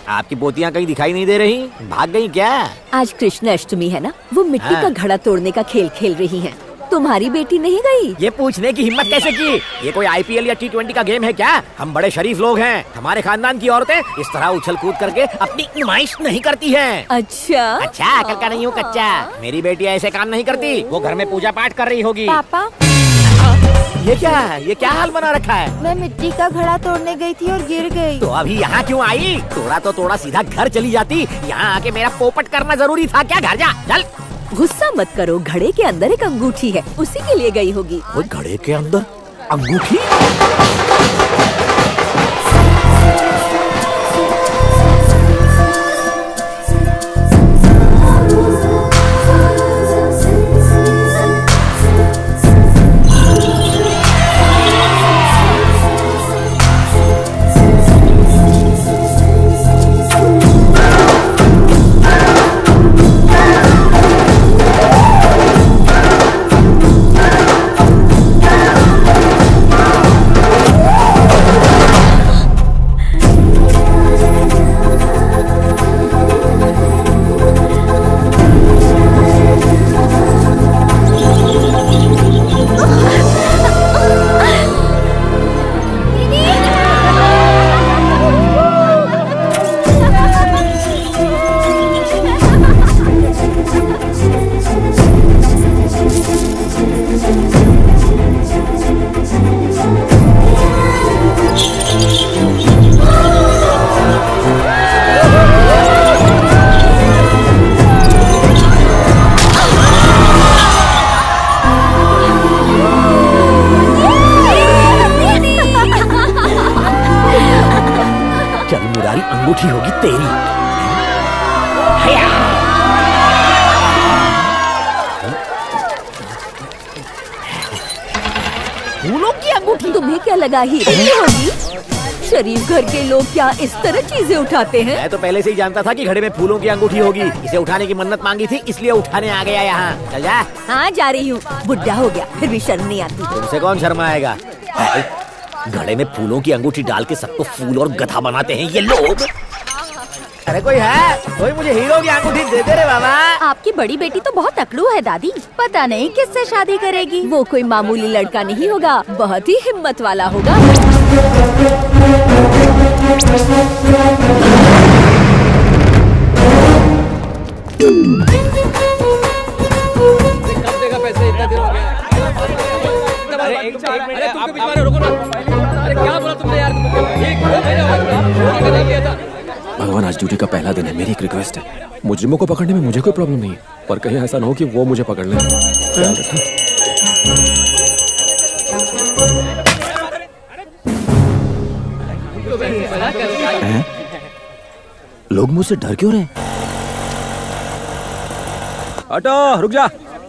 आपकी पोतियाँ कहीं दिखाई नहीं दे रही, भाग गई क्या? आज कृष्ण अष्टमी है ना, वो मिट्टी हाँ। का घड़ा तोड़ने का खेल खेल रही हैं। तुम्हारी बेटी नहीं गई? ये पूछने की हिम्मत कैसे की? ये कोई IPL या T20 का गेम है क्या? हम बड़े शरीफ लोग हैं। हमारे खानदान की औरतें इस तरह उछल कूद करके अपनी नुमाइश नहीं करती हैं। अच्छा अच्छा, अकल का नहीं हूँ कच्चा। मेरी बेटी ऐसे काम नहीं करती, वो घर में पूजा पाठ कर रही होगी। पापा, ये क्या है? ये क्या हाल बना रखा है? मैं मिट्टी का घड़ा तोड़ने गई थी और गिर गई। तो अभी यहाँ क्यों आई? तोड़ा तो तोड़ा, सीधा घर चली जाती। यहाँ आके मेरा पोपट करना जरूरी था क्या? घर जा, चल। गुस्सा मत करो, घड़े के अंदर एक अंगूठी है, उसी के लिए गई होगी। वो घड़े के अंदर अंगूठी? चल मुरारी, अंगूठी होगी तेरी। फूलों की अंगूठी? तुम्हें क्या लगा हीरे की होगी? शरीफ घर के लोग क्या इस तरह चीजें उठाते हैं? मैं तो पहले से ही जानता था कि घड़े में फूलों की अंगूठी होगी। इसे उठाने की मन्नत मांगी थी, इसलिए उठाने आ गया यहाँ। चल जा। हाँ जा रही हूँ, बुढ़ा हो गया फिर भी शर्म नहीं आती। तुमसे कौन शर्माएगा? घड़े में फूलों की अंगूठी डाल के सबको फूल और गधा बनाते हैं ये लोग। अरे कोई है? कोई मुझे हीरो की अंगूठी दे दे रे बाबा। आपकी बड़ी बेटी तो बहुत अकड़ू है दादी, पता नहीं किससे शादी करेगी। वो कोई मामूली लड़का नहीं होगा, बहुत ही हिम्मत वाला होगा। कब देगा पैसे? इतना देर हो गया। अरे एक मिनट, तुमको बीच में रोको ना। अरे क्या बोला तुमने यार? भगवान, आज ड्यूटी का पहला दिन है। मेरी एक रिक्वेस्ट है, मुजरिमों को पकड़ने में मुझे कोई प्रॉब्लम नहीं है, पर कहीं ऐसा ना हो कि वो मुझे पकड़ लें। ख्याल रखना। हैं? लोग मुझसे डर क्यों रहे? हटो, रुक जा।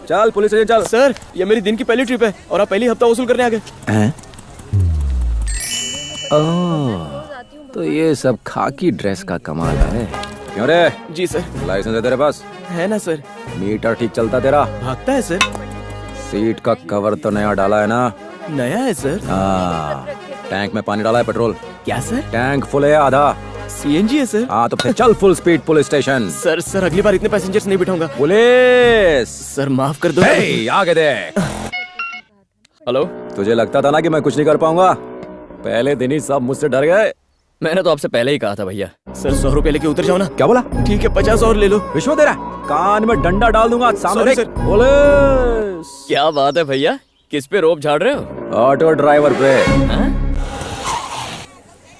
चल पुलिस स्टेशन चल। सर, ये मेरी दिन की पहली ट्रिप है और आप पहली हफ्ता वसूल करने आ गए। हैं? ओह, तो ये सब खाकी ड्रेस का कमाल है। क्यों रे? जी सर। लाइसेंस है तेरे पास? है ना सर। मीटर ठीक चलता तेरा? भागता है सर। सीट का कवर तो नया डाला है ना? नया है सर। हाँ। टैंक में पानी डाला है? पेट्रोल? क्या सर? टैंक फुल है आधा? CNG है सर। हाँ तो फिर चल full speed police station. Sir अगली बार इतने पैसेंजर्स नहीं बिठाऊंगा। पुलिस! सर माफ कर दो। हे, आगे देख। हेलो। तुझे लगता था ना कि मैं कुछ नहीं कर पाऊंगा? पहले दिन ही सब मुझसे डर गए। मैंने तो आपसे पहले ही कहा था भैया। सर 100 रुपए लेके उतर जाओ ना। क्या बोला? ठीक है, 50 और ले लो। विश्व तेरा कान में डंडा डाल दूंगा। सामने Sorry, देख। sir। पुलिस! क्या बात है भैया, किस पे रोप झाड़ रहे हो? ऑटो ड्राइवर पे।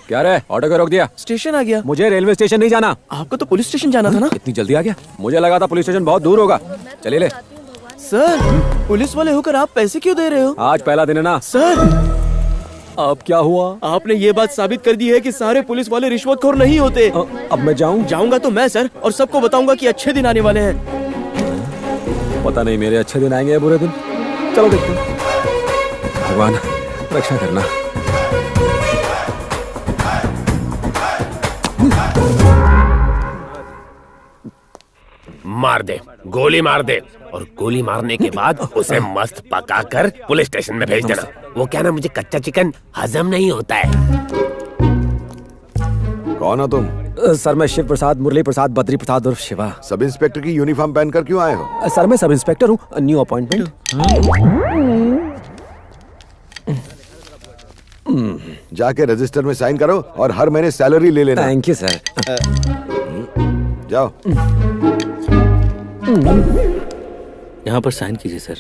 क्या रे, ऑटो को रोक दिया? स्टेशन आ गया। मुझे रेलवे स्टेशन नहीं जाना। आपको तो पुलिस स्टेशन जाना था ना। इतनी जल्दी आ गया? मुझे लगा था पुलिस स्टेशन बहुत दूर होगा। चलिए ले। सर, पुलिस वाले होकर आप पैसे क्यों दे रहे हो? आज पहला दिन है ना। सर, अब क्या हुआ? आपने ये बात साबित कर दी है कि सारे पुलिस वाले रिश्वतखोर नहीं होते। अब मैं जाऊं? जाऊंगा तो मैं सर, और सबको बताऊंगा कि अच्छे दिन आने वाले हैं। पता नहीं मेरे अच्छे दिन आएंगे या बुरे दिन। चलो देखते हैं। भगवान रक्षा करना। मार दे, गोली मार दे, और गोली मारने के बाद उसे मस्त पकाकर पुलिस स्टेशन में भेज देना। वो क्या ना, मुझे कच्चा चिकन हजम नहीं होता है। कौन हो तुम? सर मैं शिव प्रसाद, मुरली प्रसाद, बद्री प्रसाद और शिवा। सब इंस्पेक्टर की यूनिफॉर्म पहनकर क्यों आए हो? सर मैं सब इंस्पेक्टर हूँ, न्यू अपॉइंटमेंट। जाके रजिस्टर में साइन करो और हर महीने सैलरी ले लेना। Thank you sir. जाओ। यहाँ पर साइन कीजिए सर।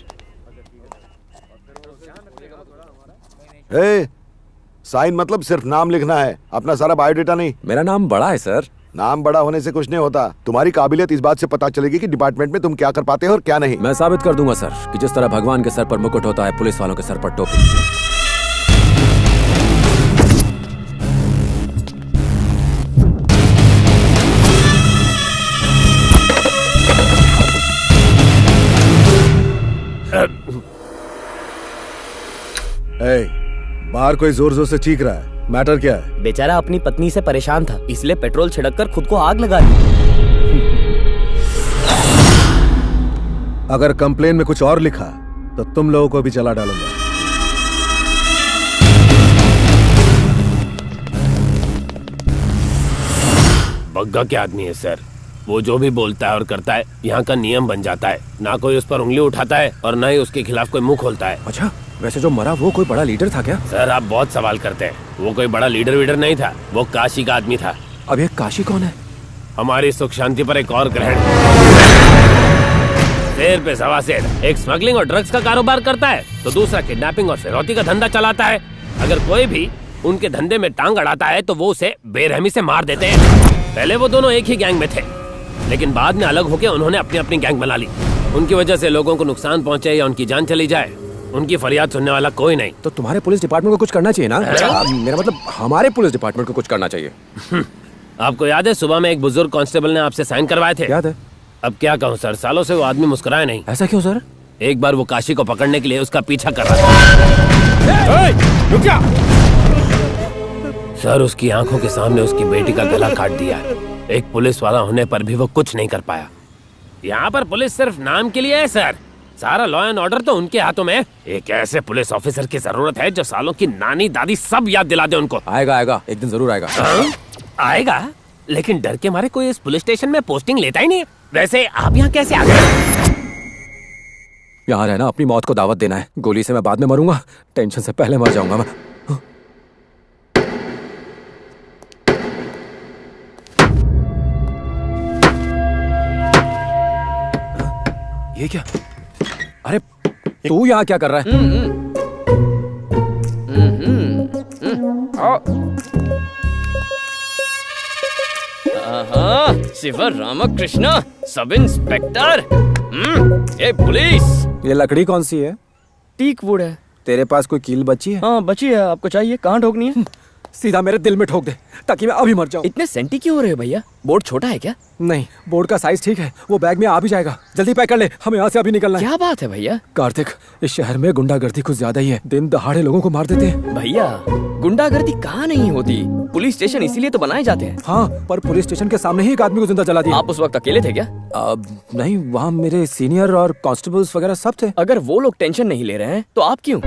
साइन मतलब सिर्फ नाम लिखना है, अपना सारा बायोडेटा नहीं। मेरा नाम बड़ा है सर। नाम बड़ा होने से कुछ नहीं होता, तुम्हारी काबिलियत इस बात से पता चलेगी कि डिपार्टमेंट में तुम क्या कर पाते हो और क्या नहीं। मैं साबित कर दूंगा सर कि जिस तरह भगवान के सर पर मुकुट होता है, पुलिस वालों के सर पर टोपी। बाहर कोई जोर जोर से चीख रहा है, मैटर क्या है? बेचारा अपनी पत्नी से परेशान था, इसलिए पेट्रोल छिड़ककर खुद को आग लगा दी। अगर कंप्लेन में कुछ और लिखा तो तुम लोगों को भी जला डालूंगा। बग्गा क्या आदमी है सर, वो जो भी बोलता है और करता है यहाँ का नियम बन जाता है। ना कोई उस पर उंगली उठाता है और ना ही उसके खिलाफ कोई मुंह खोलता है। अच्छा, वैसे जो मरा वो कोई बड़ा लीडर था क्या? सर आप बहुत सवाल करते हैं, वो कोई बड़ा लीडर वीडर नहीं था, वो काशी का आदमी था। अब ये काशी कौन है? हमारी सुख शांति पर एक और ग्रहण। शेर पे सवा शेर, एक स्मगलिंग और ड्रग्स का कारोबार करता है तो दूसरा किडनैपिंग और फिरौती का धंधा चलाता है। अगर कोई भी उनके धंधे में टांग अड़ाता है तो वो उसे बेरहमी से मार देते हैं। पहले वो दोनों एक ही गैंग में थे, लेकिन बाद में अलग होकर उन्होंने अपनी अपनी गैंग बना ली। उनकी वजह से लोगों को नुकसान पहुंचे या उनकी जान चली जाए, उनकी फरियाद सुनने वाला कोई नहीं। तो तुम्हारे पुलिस डिपार्टमेंट को कुछ करना चाहिए ना? मेरा मतलब हमारे पुलिस डिपार्टमेंट को कुछ करना चाहिए। आपको याद है सुबह में एक बुजुर्ग कांस्टेबल ने आपसे साइन करवाए थे? याद है। अब क्या कहूँ सर, सालों से वो आदमी मुस्कुराया नहीं। ऐसा क्यों सर? एक बार वो काशी को पकड़ने के लिए उसका पीछा कर रहा था। रुक जा! सर उसकी आंखों के सामने उसकी बेटी का गला काट दिया। एक पुलिस वाला होने पर भी वो कुछ नहीं कर पाया। यहाँ पर पुलिस सिर्फ नाम के लिए है सर, सारा लॉ एंड ऑर्डर तो उनके हाथों में है। एक ऐसे पुलिस ऑफिसर की जरूरत है जो सालों की नानी दादी सब याद दिला दे उनको। आएगा आएगा, एक दिन जरूर आएगा। आएगा, लेकिन डर के मारे कोई इस पुलिस स्टेशन में पोस्टिंग लेता ही नहीं। वैसे आप यहाँ कैसे आ गए? यहाँ रहना अपनी मौत को दावत देना है। गोली से मैं बाद में मरूंगा, टेंशन से पहले मर जाऊंगा मैं। ये क्या? अरे तू यहाँ क्या कर रहा है? Shiva Ramakrishna, sub inspector. ए पुलिस! ये लकड़ी कौन सी है? टीक वुड है। तेरे पास कोई कील बची है? हाँ बची है, आपको चाहिए? कहाँ ठोकनी है? सीधा मेरे दिल में ठोक दे ताकि मैं अभी मर जाऊं। इतने सेंटी क्यों हो रहे हो भैया? बोर्ड छोटा है क्या? नहीं, बोर्ड का साइज ठीक है, वो बैग में आ भी जाएगा। जल्दी पैक कर ले, हमें यहाँ से अभी निकलना है। क्या बात है भैया? कार्तिक, इस शहर में गुंडागर्दी कुछ ज्यादा ही है। दिन दहाड़े लोगों को मार देते हैं। भैया गुंडागर्दी कहाँ नहीं होती, पुलिस स्टेशन इसीलिए तो बनाए जाते हैं। हाँ, पर पुलिस स्टेशन के सामने ही एक आदमी को जिंदा जला दिया। आप उस वक्त अकेले थे क्या? नहीं, वहाँ मेरे सीनियर और कांस्टेबल्स वगैरह सब थे। अगर वो लोग टेंशन नहीं ले रहे हैं तो आप क्यों?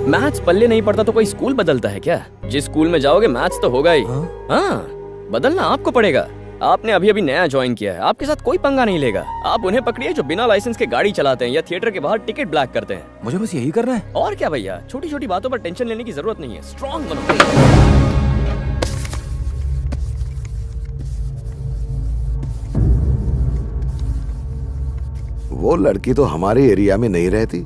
मैथ्स पल्ले नहीं पड़ता तो कोई स्कूल बदलता है क्या? जिस स्कूल में जाओगे मैथ्स तो होगा ही। हाँ, बदलना आपको पड़ेगा। आपने अभी अभी नया ज्वाइन किया है, आपके साथ कोई पंगा नहीं लेगा। आप उन्हें पकड़िए जो बिना लाइसेंस के गाड़ी चलाते हैं या थिएटर के बाहर टिकट ब्लैक करते हैं। मुझे बस यही करना है। और क्या भैया, छोटी छोटी बातों पर टेंशन लेने की जरूरत नहीं है। स्ट्रॉन्ग बनो। वो लड़की तो हमारे एरिया में नहीं रहती,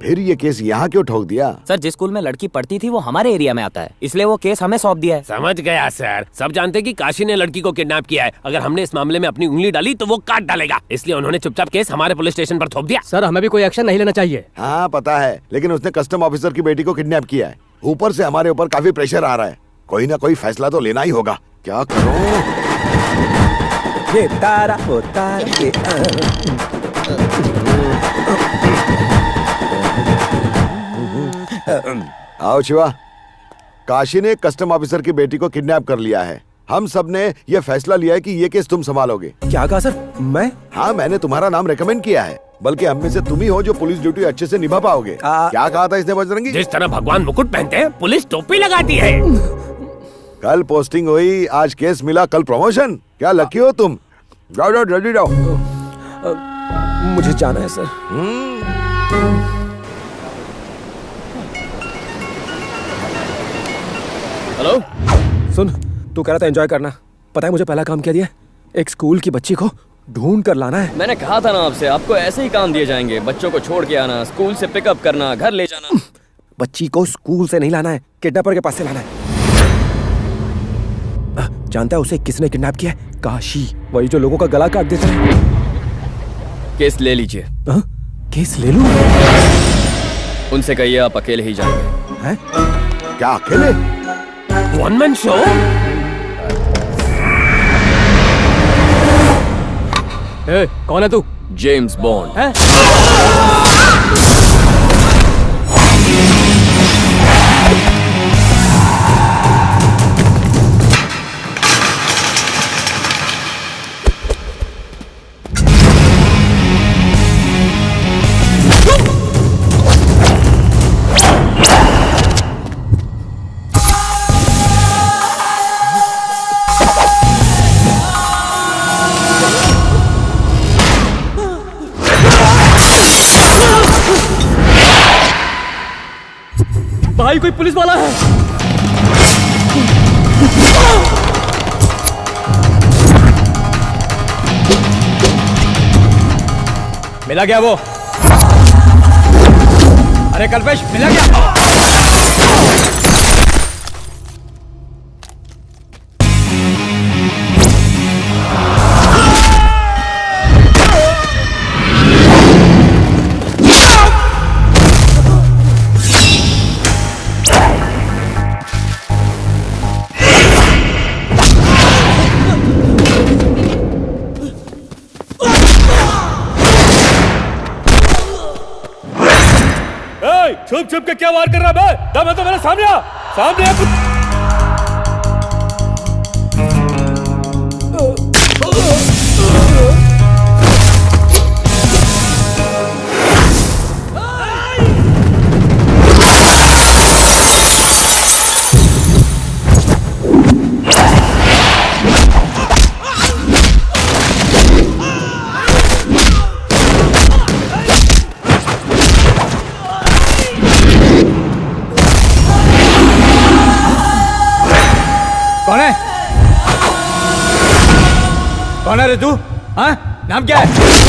फिर ये केस यहाँ क्यों ठोक दिया? सर जिस स्कूल में लड़की पढ़ती थी वो हमारे एरिया में आता है, इसलिए वो केस हमें सौंप दिया है। समझ गया सर, सब जानते कि काशी ने लड़की को किडनैप किया है। अगर हमने इस मामले में अपनी उंगली डाली तो वो काट डालेगा, इसलिए उन्होंने चुपचाप केस हमारे पुलिस स्टेशन पर थोप दिया। सर हमें भी कोई एक्शन नहीं लेना चाहिए। हाँ पता है, लेकिन उसने कस्टम ऑफिसर की बेटी को किडनैप किया है। ऊपर से हमारे ऊपर काफी प्रेशर आ रहा है, कोई ना कोई फैसला तो लेना ही होगा। क्या करूं? ये तारा ओ तारा ये आओ शिवा, काशी ने कस्टम ऑफिसर की बेटी को किडनैप कर लिया है। हम सब ने यह फैसला लिया है कि ये केस तुम संभालोगे। क्या कहा सर? मैं? हाँ, मैंने तुम्हारा नाम रेकमेंड किया है, बल्कि हम में से तुम ही हो जो पुलिस ड्यूटी अच्छे से निभा पाओगे। क्या कहा था इसने बजरंगी? जिस तरह भगवान मुकुट पहनते हैं, पुलिस टोपी लगाती है। कल पोस्टिंग हुई, आज केस मिला, कल प्रमोशन। क्या लकी हो तुम। जाओ जाओ जल्दी जाओ। मुझे जाना है सर। हेलो। सुन, तू कह रहा था एंजॉय करना, पता है मुझे पहला काम क्या दिया? एक स्कूल की बच्ची को ढूंढ कर लाना है। मैंने कहा था ना आपसे, आपको ऐसे ही काम दिए जाएंगे। बच्चों को छोड़ के आना, स्कूल से पिकअप करना, घर ले जाना। बच्ची को स्कूल से नहीं लाना है, किडनैपर के पास से लाना है। जानता है उसे किसने किडनैप किया है? काशी, वही जो लोगों का गला काट देता है। केस ले लीजिए। केस ले लूं? उनसे कहिए आप अकेले ही जाएंगे। हैं? क्या अकेले? One man show? कौन है तू? James bond. हैं? भाई कोई पुलिस वाला है। मिला क्या वो? अरे कल्पेश, मिला क्या? छुप छुप के क्या वार कर रहा है? दम है तो मेरे सामने आ, सामने आ। कौन है? कौन है रे तू? हाँ, नाम क्या है?